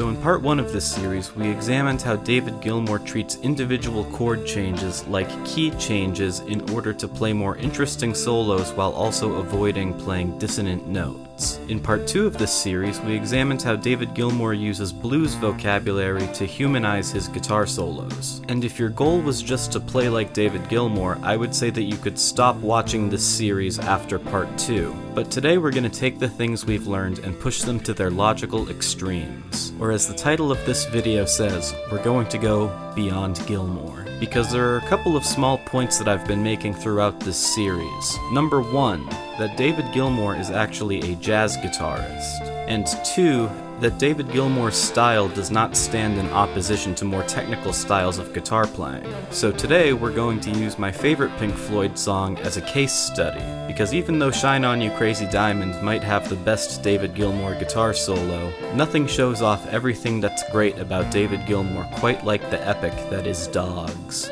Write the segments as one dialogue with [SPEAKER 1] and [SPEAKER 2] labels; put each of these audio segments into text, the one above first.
[SPEAKER 1] So in part 1 of this series, we examined how David Gilmour treats individual chord changes like key changes in order to play more interesting solos while also avoiding playing dissonant notes. In part 2 of this series, we examined how David Gilmour uses blues vocabulary to humanize his guitar solos. And if your goal was just to play like David Gilmour, I would say that you could stop watching this series after part 2. But today we're going to take the things we've learned and push them to their logical extremes. Or as the title of this video says, we're going to go beyond Gilmour. Because there are a couple of small points that I've been making throughout this series. Number 1, that David Gilmour is actually a jazz guitarist. And 2, that David Gilmour's style does not stand in opposition to more technical styles of guitar playing. So today we're going to use my favorite Pink Floyd song as a case study, because even though Shine On You Crazy Diamond might have the best David Gilmour guitar solo, nothing shows off everything that's great about David Gilmour quite like the epic that is Dogs.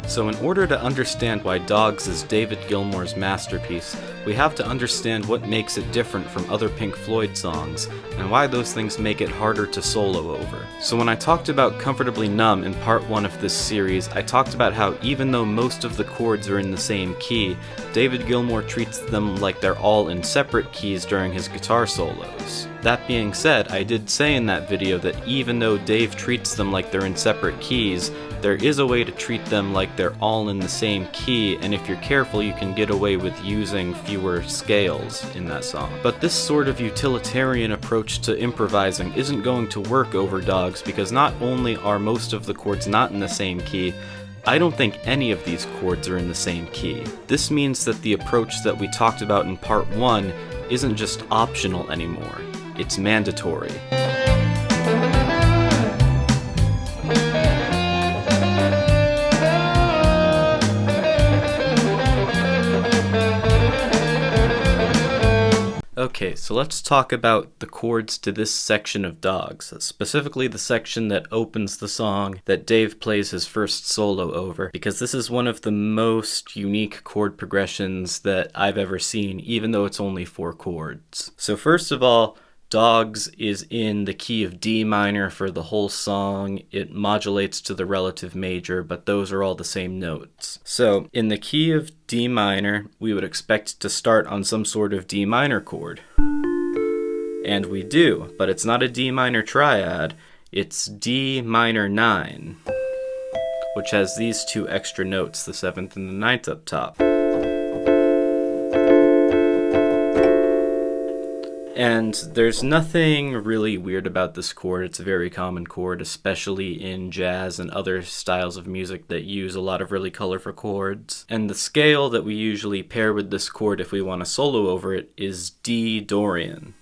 [SPEAKER 1] So in order to understand why Dogs is David Gilmour's masterpiece, we have to understand what makes it different from other Pink Floyd songs, and why those things make it harder to solo over. So when I talked about Comfortably Numb in part 1 of this series, I talked about how even though most of the chords are in the same key, David Gilmour treats them like they're all in separate keys during his guitar solos. That being said, I did say in that video that even though Dave treats them like they're in separate keys, there is a way to treat them like they're all in the same key, and if you're careful you can get away with using fewer scales in that song. But this sort of utilitarian approach to improvising isn't going to work over Dogs, because not only are most of the chords not in the same key, I don't think any of these chords are in the same key. This means that the approach that we talked about in part 1 isn't just optional anymore, it's mandatory. Okay, so let's talk about the chords to this section of Dogs, specifically the section that opens the song that Dave plays his first solo over, because this is one of the most unique chord progressions that I've ever seen, even though it's only 4 chords. So first of all, Dogs is in the key of D minor for the whole song. It modulates to the relative major, but those are all the same notes. So in the key of D minor, we would expect to start on some sort of D minor chord. And we do, but it's not a D minor triad, it's D minor 9, which has these 2 extra notes, the 7th and the 9th up top. And there's nothing really weird about this chord. It's a very common chord, especially in jazz and other styles of music that use a lot of really colorful chords. And the scale that we usually pair with this chord if we want to solo over it is D Dorian.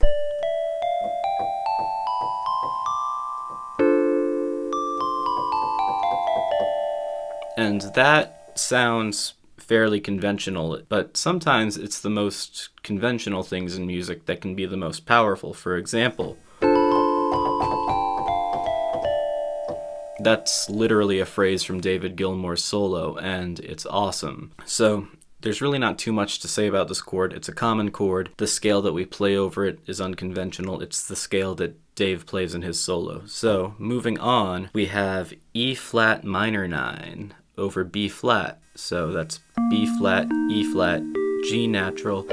[SPEAKER 1] And that sounds fairly conventional, but sometimes it's the most conventional things in music that can be the most powerful. For example, that's literally a phrase from David Gilmour's solo, and it's awesome. So there's really not too much to say about this chord. It's a common chord. The scale that we play over it is unconventional. It's the scale that Dave plays in his solo. So moving on, we have E flat minor 9 over B flat. So that's B flat, E flat, G natural,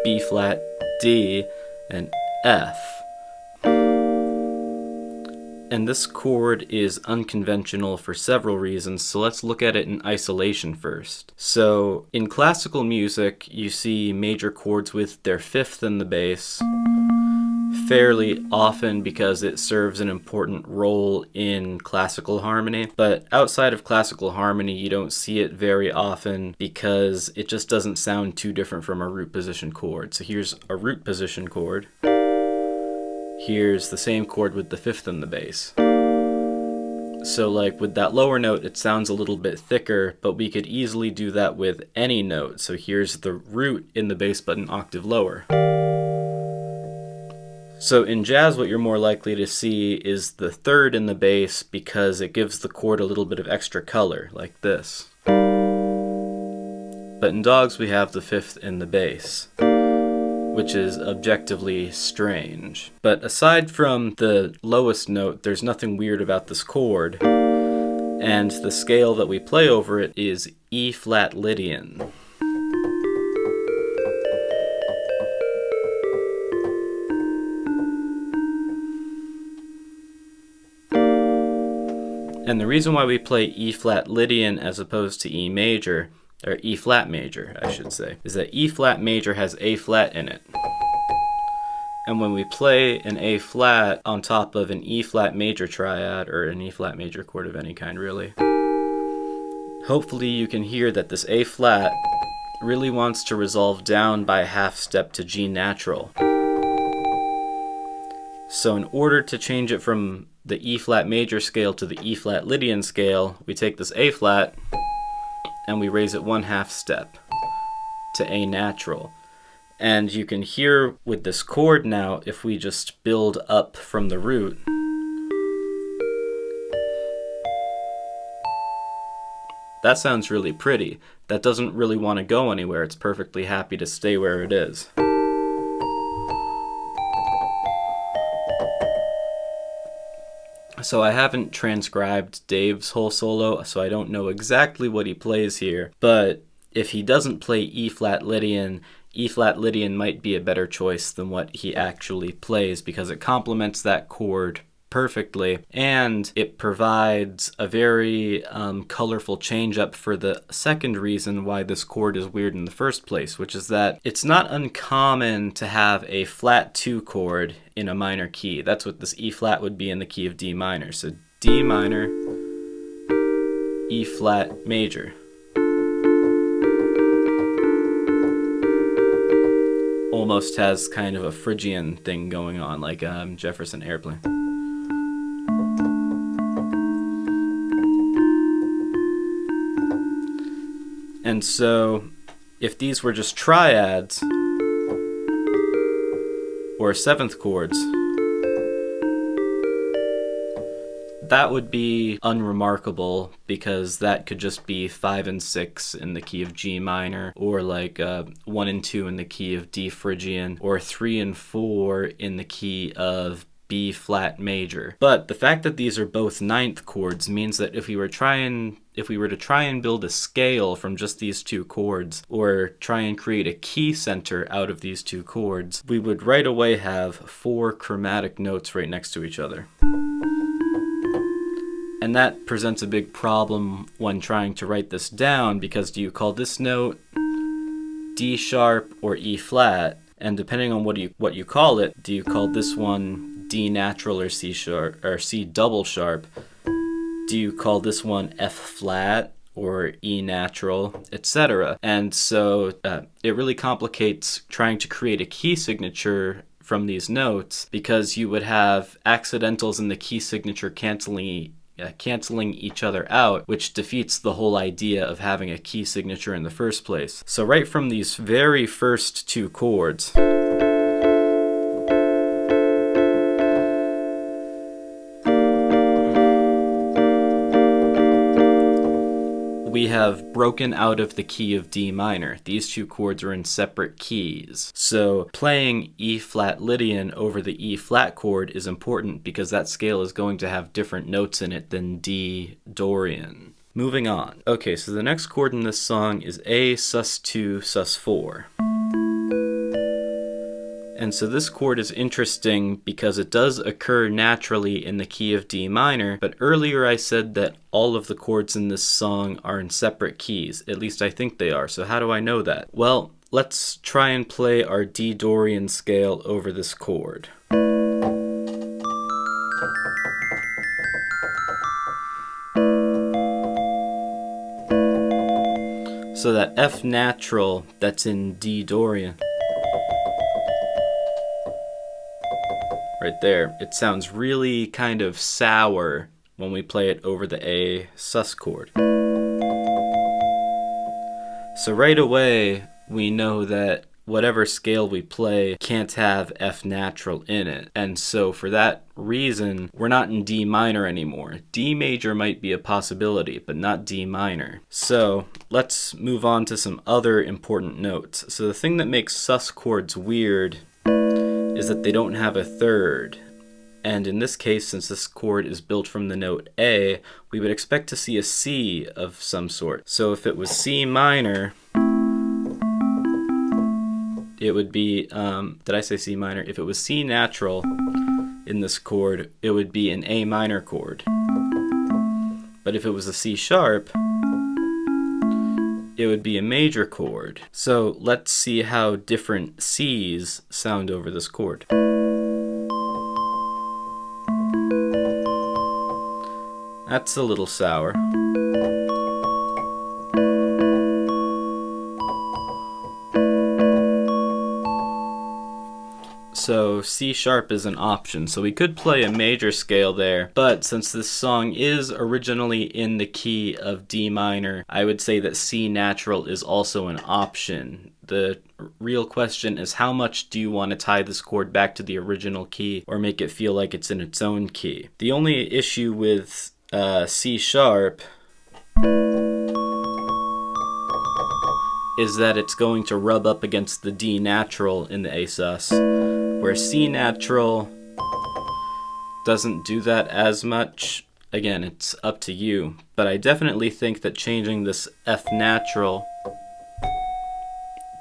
[SPEAKER 1] B flat, D, and F. And this chord is unconventional for several reasons, so let's look at it in isolation first. So in classical music, you see major chords with their 5th in the bass fairly often because it serves an important role in classical harmony. But outside of classical harmony, you don't see it very often because it just doesn't sound too different from a root position chord. So here's a root position chord. Here's the same chord with the 5th in the bass. So like with that lower note, it sounds a little bit thicker, but we could easily do that with any note. So here's the root in the bass but an octave lower. So in jazz, what you're more likely to see is the 3rd in the bass because it gives the chord a little bit of extra color, like this. But in Dogs we have the 5th in the bass, which is objectively strange. But aside from the lowest note, there's nothing weird about this chord, and the scale that we play over it is E-flat Lydian. And the reason why we play E-flat Lydian as opposed to E major, or E-flat major, I should say, is that E-flat major has A-flat in it. And when we play an A-flat on top of an E-flat major triad, or an E-flat major chord of any kind really, hopefully you can hear that this A-flat really wants to resolve down by a half step to G natural. So in order to change it from the E-flat major scale to the E-flat Lydian scale, we take this A-flat and we raise it 1/2 step to A natural. And you can hear with this chord now, if we just build up from the root, that sounds really pretty. That doesn't really want to go anywhere. It's perfectly happy to stay where it is. So I haven't transcribed Dave's whole solo, so I don't know exactly what he plays here, but if he doesn't play E-flat Lydian, E-flat Lydian might be a better choice than what he actually plays because it complements that chord perfectly, and it provides a very colorful change up for the second reason why this chord is weird in the first place, which is that it's not uncommon to have a flat 2 chord in a minor key. That's what this E-flat would be in the key of D minor. So D minor, E-flat major. Almost has kind of a Phrygian thing going on, like Jefferson Airplane. And so, if these were just triads, or 7th chords, that would be unremarkable because that could just be 5 and 6 in the key of G minor, or like 1 and 2 in the key of D Phrygian, or 3 and 4 in the key of B flat major. But the fact that these are both 9th chords means that if we were to try and build a scale from just these 2 chords, or try and create a key center out of these 2 chords, we would right away have 4 chromatic notes right next to each other. And that presents a big problem when trying to write this down, because do you call this note D sharp or E flat? And depending on what you call it, do you call this one D natural or C sharp or C double sharp? Do you call this one F flat or E natural, etc.? And so it really complicates trying to create a key signature from these notes, because you would have accidentals in the key signature canceling each other out, which defeats the whole idea of having a key signature in the first place. So right from these very first 2 chords, we have broken out of the key of D minor. These 2 chords are in separate keys. So playing E-flat Lydian over the E-flat chord is important because that scale is going to have different notes in it than D Dorian. Moving on. Okay, so the next chord in this song is A sus2 sus4. And so this chord is interesting because it does occur naturally in the key of D minor, but earlier I said that all of the chords in this song are in separate keys. At least I think they are. So how do I know that? Well, let's try and play our D Dorian scale over this chord. So that F natural that's in D Dorian, right there, it sounds really kind of sour when we play it over the A sus chord. So right away we know that whatever scale we play can't have F natural in it. And so for that reason, we're not in D minor anymore. D major might be a possibility, but not D minor. So let's move on to some other important notes. So the thing that makes sus chords weird is that they don't have a third. And in this case, since this chord is built from the note A, we would expect to see a C of some sort. So if it was C minor, it would be, did I say C minor? If it was C natural in this chord, it would be an A minor chord. But if it was a C sharp, it would be a major chord. So let's see how different C's sound over this chord. That's a little sour. So C sharp is an option. So we could play a major scale there, but since this song is originally in the key of D minor, I would say that C natural is also an option. The real question is, how much do you want to tie this chord back to the original key or make it feel like it's in its own key? The only issue with C sharp is that it's going to rub up against the D natural in the Asus, where C natural doesn't do that as much. Again, it's up to you, but I definitely think that changing this F natural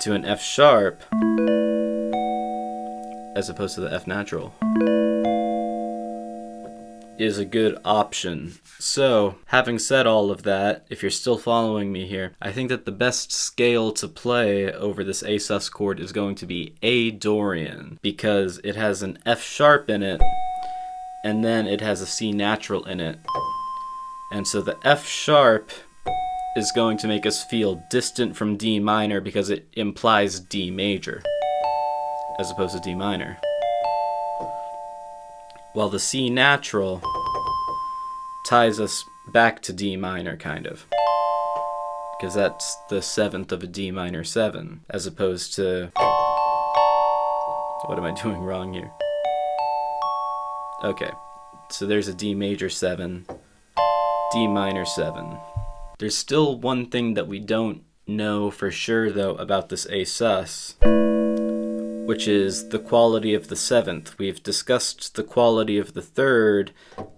[SPEAKER 1] to an F sharp as opposed to the F natural is a good option. So, having said all of that, if you're still following me here, I think that the best scale to play over this A sus chord is going to be A Dorian, because it has an F sharp in it, and then it has a C natural in it. And so the F sharp is going to make us feel distant from D minor because it implies D major, as opposed to D minor. While the C natural ties us back to D minor, kind of. Because that's the seventh of a D minor 7, as opposed to... What am I doing wrong here? Okay, so there's a D major 7, D minor 7. There's still one thing that we don't know for sure, though, about this A sus, which is the quality of the 7th. We've discussed the quality of the 3rd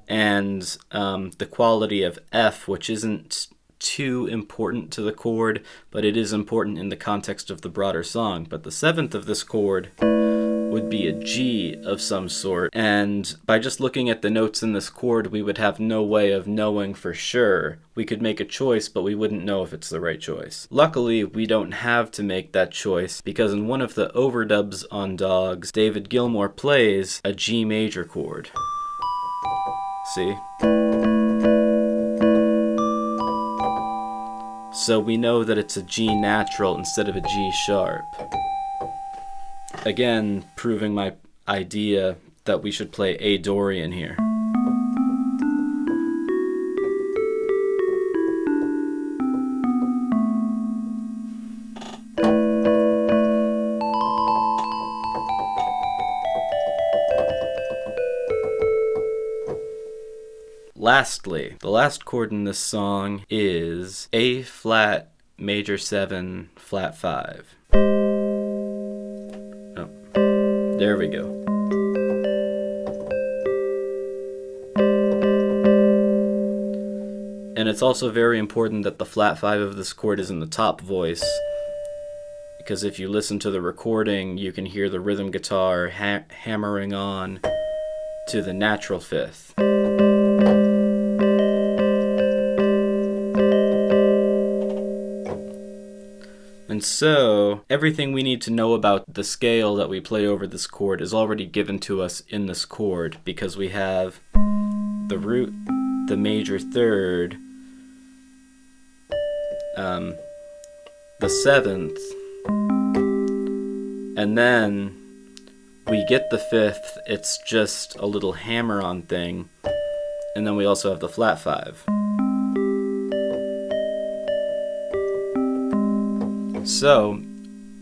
[SPEAKER 1] and the quality of F, which isn't too important to the chord, but it is important in the context of the broader song. But the 7th of this chord would be a G of some sort, and by just looking at the notes in this chord, we would have no way of knowing for sure. We could make a choice, but we wouldn't know if it's the right choice. Luckily, we don't have to make that choice, because in one of the overdubs on Dogs, David Gilmour plays a G major chord. See? So we know that it's a G natural instead of a G sharp. Again, proving my idea that we should play A Dorian here. Lastly, the last chord in this song is A flat major 7 flat 5. There we go. And it's also very important that the flat 5 of this chord is in the top voice, because if you listen to the recording, you can hear the rhythm guitar hammering on to the natural 5th. And so, everything we need to know about the scale that we play over this chord is already given to us in this chord, because we have the root, the major 3rd, the 7th, and then we get the 5th, it's just a little hammer-on thing, and then we also have the flat 5. So,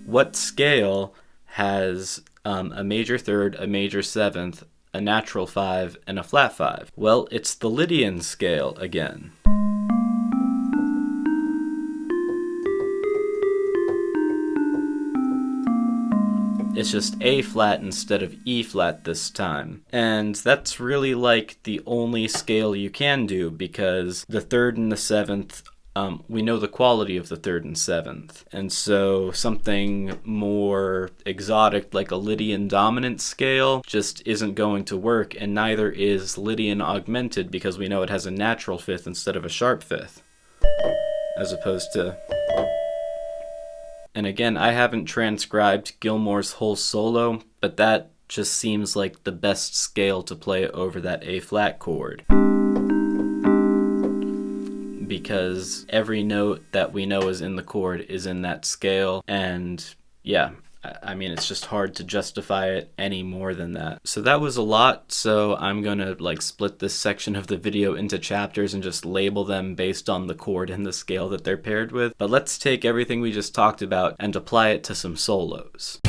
[SPEAKER 1] What scale has a major third, a major seventh, a natural 5, and a flat 5? Well, it's the Lydian scale again. It's just A flat instead of E flat this time. And that's really like the only scale you can do, because the third and the seventh, we know the quality of the third and seventh. And so something more exotic like a Lydian dominant scale just isn't going to work, and neither is Lydian augmented, because we know it has a natural fifth instead of a sharp fifth, as opposed to... And again, I haven't transcribed Gilmour's whole solo, but that just seems like the best scale to play over that A flat chord. Because every note that we know is in the chord is in that scale, and yeah, I mean, it's just hard to justify it any more than that. So that was a lot, so I'm gonna split this section of the video into chapters and just label them based on the chord and the scale that they're paired with. But let's take everything we just talked about and apply it to some solos.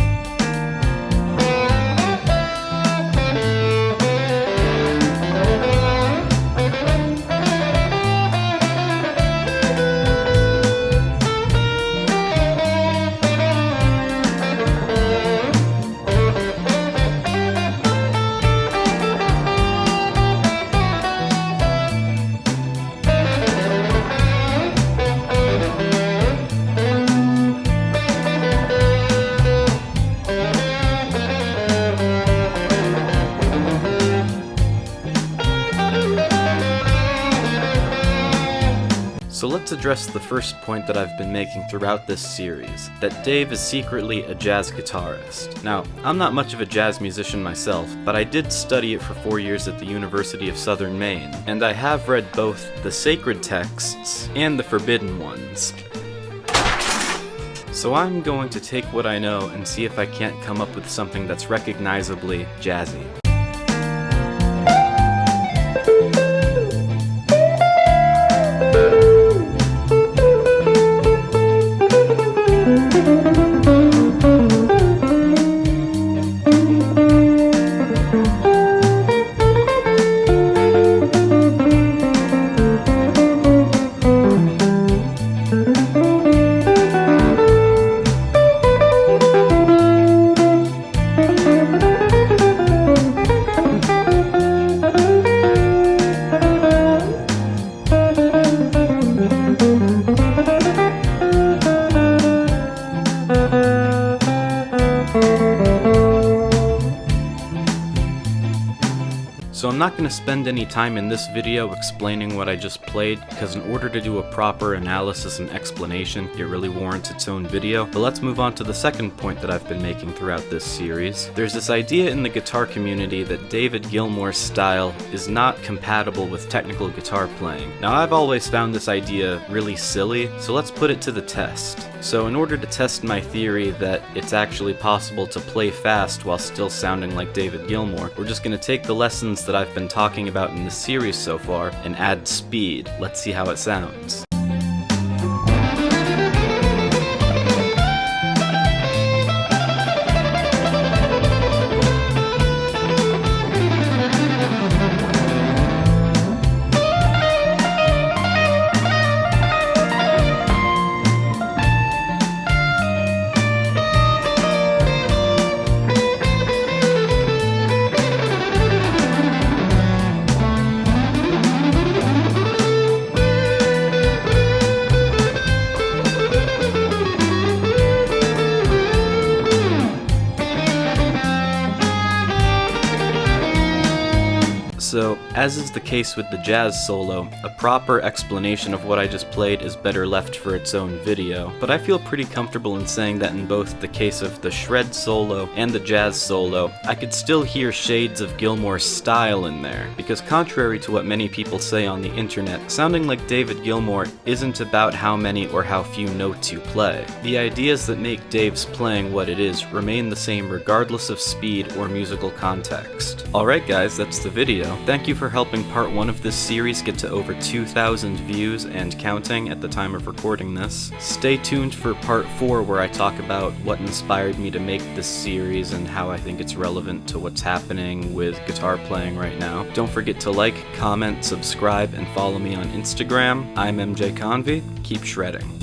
[SPEAKER 1] So let's address the first point that I've been making throughout this series, that Dave is secretly a jazz guitarist. Now, I'm not much of a jazz musician myself, but I did study it for 4 years at the University of Southern Maine, and I have read both the sacred texts and the forbidden ones. So I'm going to take what I know and see if I can't come up with something that's recognizably jazzy. So I'm not going to spend any time in this video explaining what I just played, because in order to do a proper analysis and explanation, it really warrants its own video. But let's move on to the second point that I've been making throughout this series. There's this idea in the guitar community that David Gilmour's style is not compatible with technical guitar playing. Now, I've always found this idea really silly, so let's put it to the test. So in order to test my theory that it's actually possible to play fast while still sounding like David Gilmour, we're just going to take the lessons that I've been talking about in the series so far and add speed. Let's see how it sounds. So, as is the case with the jazz solo, a proper explanation of what I just played is better left for its own video, but I feel pretty comfortable in saying that in both the case of the shred solo and the jazz solo, I could still hear shades of Gilmour's style in there, because contrary to what many people say on the internet, sounding like David Gilmour isn't about how many or how few notes you play. The ideas that make Dave's playing what it is remain the same regardless of speed or musical context. Alright guys, that's the video. Thank you Thank you for helping part 1 of this series get to over 2,000 views and counting at the time of recording this. Stay tuned for part 4 where I talk about what inspired me to make this series and how I think it's relevant to what's happening with guitar playing right now. Don't forget to like, comment, subscribe, and follow me on Instagram. I'm MJ Convey. Keep shredding.